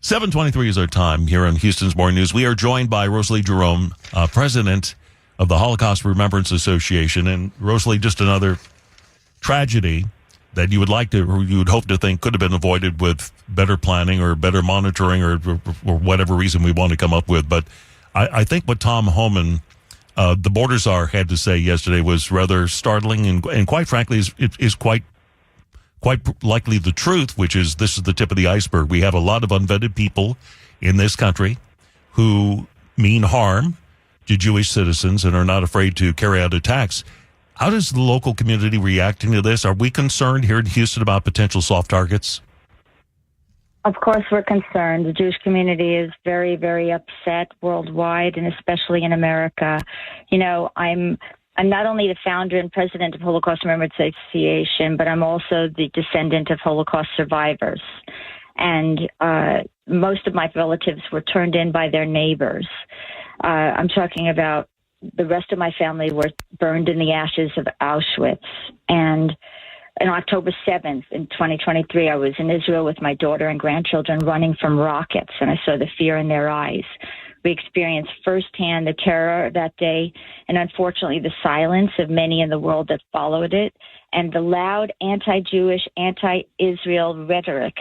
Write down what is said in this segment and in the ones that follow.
7:23 is our time here on Houston's Morning News. We are joined by Rozalie Jerome, president of the Holocaust Remembrance Association. And Rozalie, just another tragedy that you would hope to think could have been avoided with better planning or better monitoring or whatever reason we want to come up with. But I think what Tom Homan, the border czar, had to say yesterday was rather startling and quite frankly is quite likely the truth, which is this is the tip of the iceberg. We have a lot of unvetted people in this country who mean harm to Jewish citizens and are not afraid to carry out attacks. How does the local community reacting to this? Are we concerned here in Houston about potential soft targets? Of course, we're concerned. The Jewish community is very, very upset worldwide, and especially in America. You know, I'm not only the founder and president of Holocaust Remembrance Association, but I'm also the descendant of Holocaust survivors. And most of my relatives were turned in by their neighbors. I'm talking about the rest of my family were burned in the ashes of Auschwitz. And on October 7th in 2023, I was in Israel with my daughter and grandchildren running from rockets, and I saw the fear in their eyes. We experienced firsthand the terror that day and, unfortunately, the silence of many in the world that followed it, and the loud anti-Jewish, anti-Israel rhetoric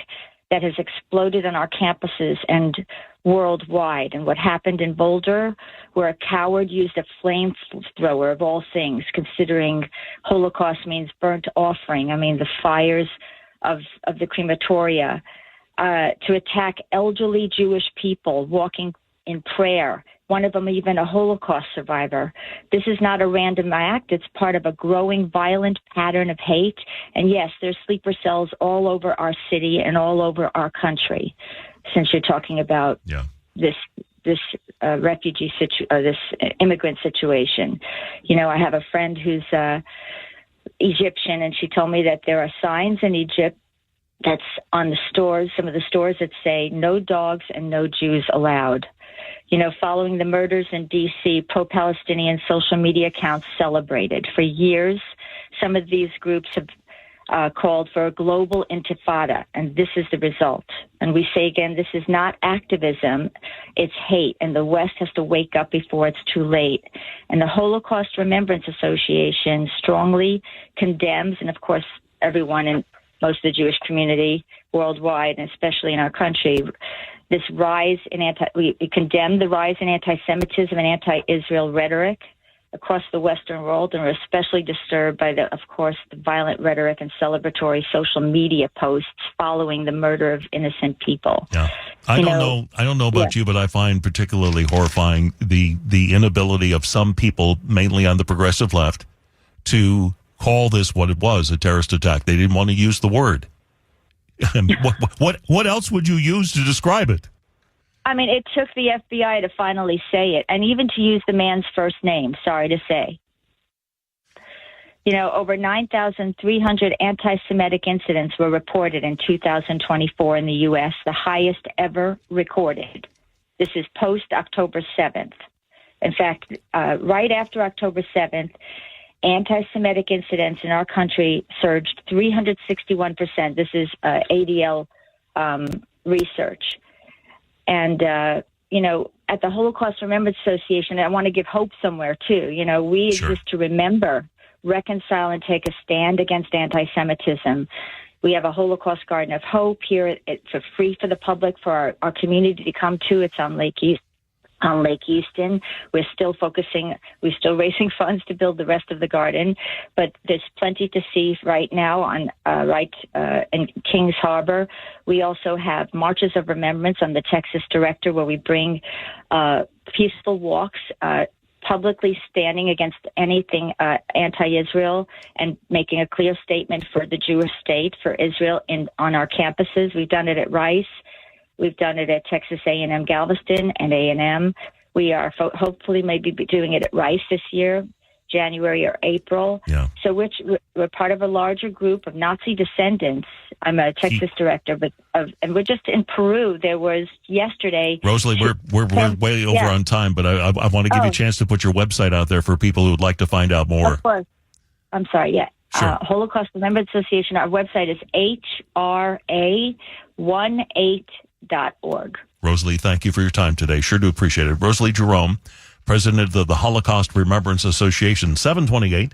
that has exploded on our campuses and worldwide. And what happened in Boulder, where a coward used a flamethrower, of all things, considering Holocaust means burnt offering, I mean the fires of the crematoria, to attack elderly Jewish people walking in prayer, one of them even a Holocaust survivor. This is not a random act. It's part of a growing violent pattern of hate. And yes, there's sleeper cells all over our city and all over our country, since you're talking about this refugee this immigrant situation. You know, I have a friend who's Egyptian, and she told me that there are signs in Egypt that's on the stores, some of the stores, that say no dogs and no Jews allowed. You know, following the murders in D.C., pro-Palestinian social media accounts celebrated. For years, some of these groups have called for a global intifada, and this is the result. And we say again, this is not activism, it's hate, and the West has to wake up before it's too late. And the Holocaust Remembrance Association strongly condemns, and of course everyone in most of the Jewish community worldwide, and especially in our country, this rise in we condemn the rise in anti-Semitism and anti-Israel rhetoric across the Western world, and we're especially disturbed by the violent rhetoric and celebratory social media posts following the murder of innocent people. Yeah, I don't know about you, but I find particularly horrifying the inability of some people, mainly on the progressive left, to call this what it was, a terrorist attack. They didn't want to use the word. What else would you use to describe it? I mean, it took the FBI to finally say it, and even to use the man's first name, sorry to say. You know, over 9,300 anti-Semitic incidents were reported in 2024 in the U.S., the highest ever recorded. This is post-October 7th. In fact, right after October 7th, anti-Semitic incidents in our country surged 361%. This is ADL research. And, you know, at the Holocaust Remembrance Association, I want to give hope somewhere, too. You know, we exist to remember, reconcile, and take a stand against anti-Semitism. We have a Holocaust Garden of Hope here. It's for free for the public, for our community to come to. It's on Lake Houston. We're still raising funds to build the rest of the garden, but there's plenty to see right now on in Kings Harbor. We also have marches of remembrance on the Texas Director, where we bring peaceful walks, publicly standing against anything anti-Israel and making a clear statement for the Jewish state, for Israel, on our campuses. We've done it at Rice. We've done it at Texas A&M Galveston and A&M. We are hopefully maybe doing it at Rice this year, January or April. Yeah. So we're part of a larger group of Nazi descendants. I'm a Texas director, and we're just in Peru. There was yesterday. Rozalie, we're way over on time, but I want to give you a chance to put your website out there for people who would like to find out more. Of course. I'm sorry. Yeah. Sure. Holocaust Remembrance Association. Our website is HRA18 Rozalie.org. Rozalie, thank you for your time today. Sure do appreciate it. Rozalie Jerome, president of the Holocaust Remembrance Association, 728.